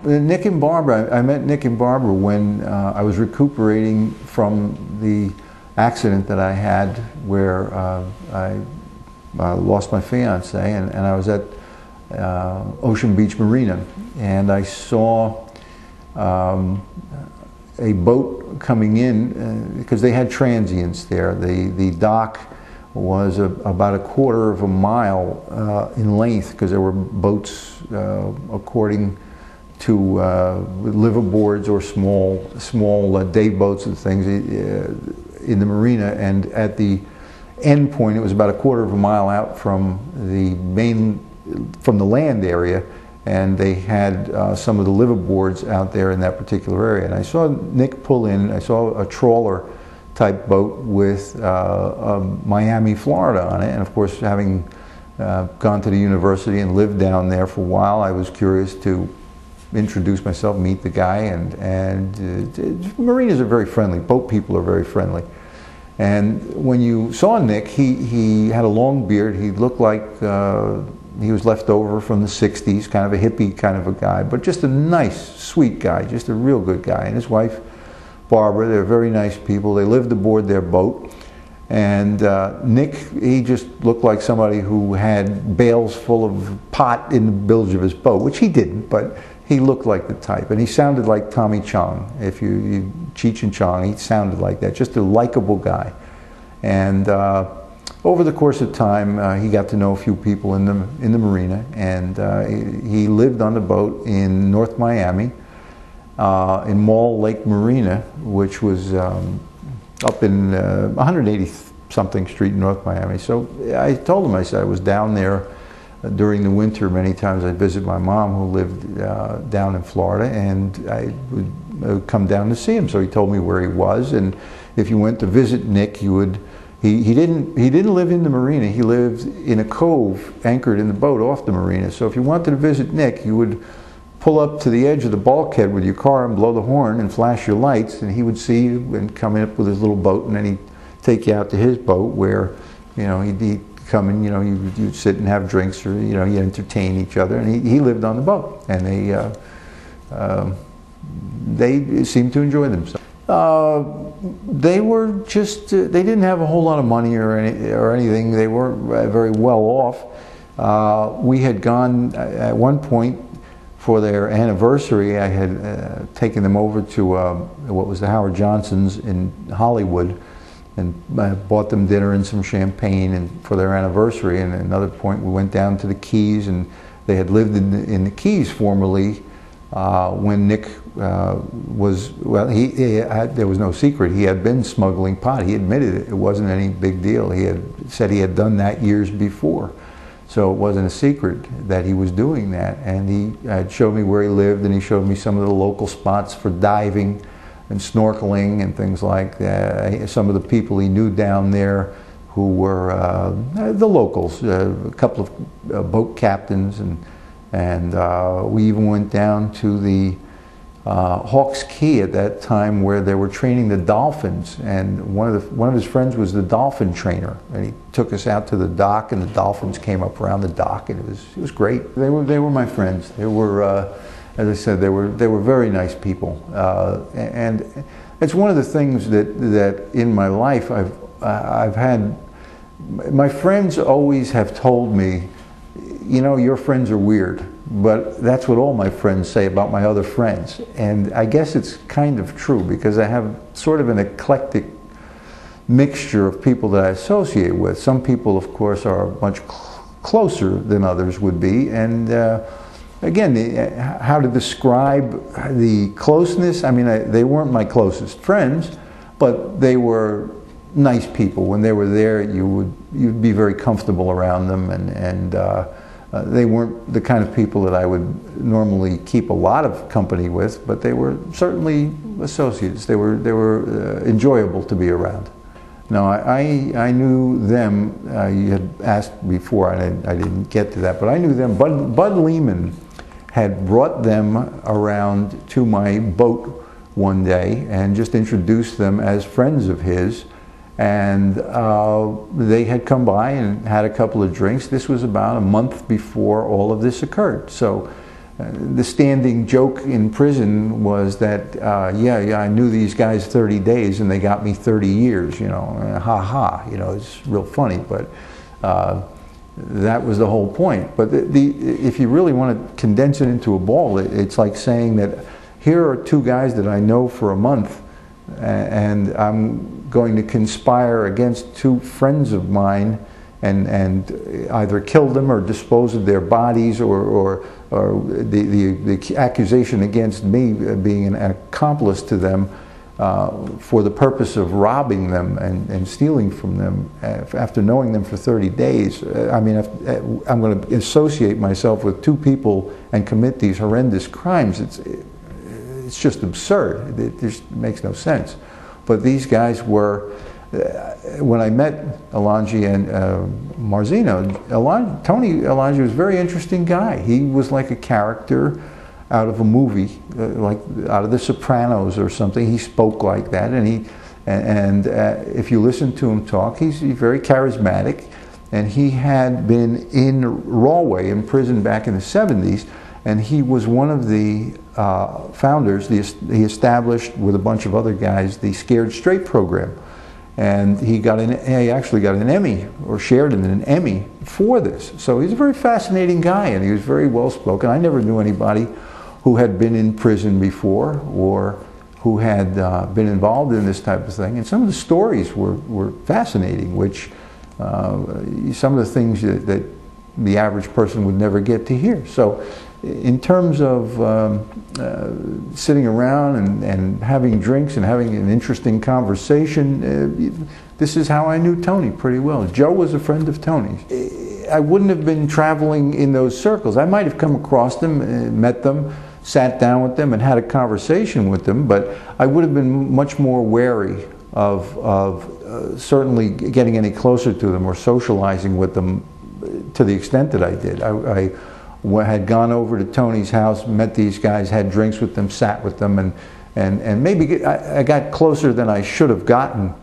Nick and Barbara, I met Nick and Barbara when I was recuperating from the accident that I had where I lost my fiance, and I was at Ocean Beach Marina, and I saw a boat coming in because they had transients there. The dock was about a quarter of a mile in length because there were boats according to liveaboards or small day boats and things in the marina, and at the end point it was about a quarter of a mile out from the land area, and they had some of the liveaboards out there in that particular area. And I saw Nick pull in. I saw a trawler type boat with Miami, Florida on it, and of course, having gone to the university and lived down there for a while, I was curious to introduce myself, meet the guy, and marinas are very friendly. Boat people are very friendly. And when you saw Nick, he had a long beard. He looked like he was left over from the 60s, kind of a hippie kind of a guy, but just a nice, sweet guy, just a real good guy. And his wife, Barbara, they're very nice people. They lived aboard their boat. And Nick, he just looked like somebody who had bales full of pot in the bilge of his boat, which he didn't, but he looked like the type. And he sounded like Tommy Chong. If you Cheech and Chong, he sounded like that, just a likable guy. And over the course of time, he got to know a few people in the marina, and he lived on the boat in North Miami, in Mall Lake Marina, which was up in 180-something Street in North Miami. So I told him, I said I was down there during the winter many times. I'd visit my mom who lived down in Florida, and I would come down to see him. So he told me where he was, and if you went to visit Nick, you would. He didn't live in the marina. He lived in a cove anchored in the boat off the marina. So if you wanted to visit Nick, you would pull up to the edge of the bulkhead with your car and blow the horn and flash your lights, and he would see you and come in with his little boat, and then he'd take you out to his boat where, you know, he'd come and, you know, you'd sit and have drinks, or, you know, you entertain each other. And he lived on the boat, and they seemed to enjoy themselves. They were just, they didn't have a whole lot of money or anything. They weren't very well off. We had gone at one point for their anniversary. I had taken them over to what was the Howard Johnson's in Hollywood, and bought them dinner and some champagne and for their anniversary. And at another point we went down to the Keys, and they had lived in the Keys formerly when Nick was, well, there was no secret. He had been smuggling pot. He admitted it. It wasn't any big deal. He had said he had done that years before. So it wasn't a secret that he was doing that. And he had showed me where he lived, and he showed me some of the local spots for diving and snorkeling and things like that. Some of the people he knew down there who were the locals, a couple of boat captains, and we even went down to the Hawks Key at that time where they were training the dolphins, and one of his friends was the dolphin trainer, and he took us out to the dock, and the dolphins came up around the dock, and it was great. They were my friends. They were, as I said, they were very nice people, and it's one of the things that in my life I've had. My friends always have told me, you know, your friends are weird, but that's what all my friends say about my other friends. And I guess it's kind of true, because I have sort of an eclectic mixture of people that I associate with. Some people, of course, are much closer than others would be. And again, how to describe the closeness? I mean, they weren't my closest friends, but they were nice people. When they were there, you'd be very comfortable around them, and they weren't the kind of people that I would normally keep a lot of company with, but they were certainly associates. They were enjoyable to be around. No, I knew them. You had asked before, and I didn't get to that, but I knew them. Bud Lehman had brought them around to my boat one day and just introduced them as friends of his. And they had come by and had a couple of drinks. This was about a month before all of this occurred. So the standing joke in prison was that, yeah, I knew these guys 30 days and they got me 30 years, you know, ha ha, you know, it's real funny, but that was the whole point. But if you really want to condense it into a ball, it's like saying that here are two guys that I know for a month, and I'm going to conspire against two friends of mine and either kill them or dispose of their bodies, or the accusation against me being an accomplice to them for the purpose of robbing them and stealing from them after knowing them for 30 days. I mean, I'm going to associate myself with two people and commit these horrendous crimes. It's just absurd. It just makes no sense. But these guys were, when I met Alonji and Marzino, Tony Alonji was a very interesting guy. He was like a character out of a movie, like out of The Sopranos or something. He spoke like that, and if you listen to him talk, he's very charismatic. And he had been in Raway in prison back in the 70s, and he was one of the founders. He established with a bunch of other guys the Scared Straight program. And he actually got an Emmy, or shared in an Emmy for this. So he's a very fascinating guy, and he was very well spoken. I never knew anybody who had been in prison before or who had been involved in this type of thing. And some of the stories were fascinating, which some of the things that the average person would never get to hear. So in terms of sitting around and having drinks and having an interesting conversation, this is how I knew Tony pretty well. Joe was a friend of Tony's. I wouldn't have been traveling in those circles. I might have come across them, met them, sat down with them and had a conversation with them, but I would have been much more wary of certainly getting any closer to them or socializing with them to the extent that I did. I had gone over to Tony's house, met these guys, had drinks with them, sat with them, and maybe I got closer than I should have gotten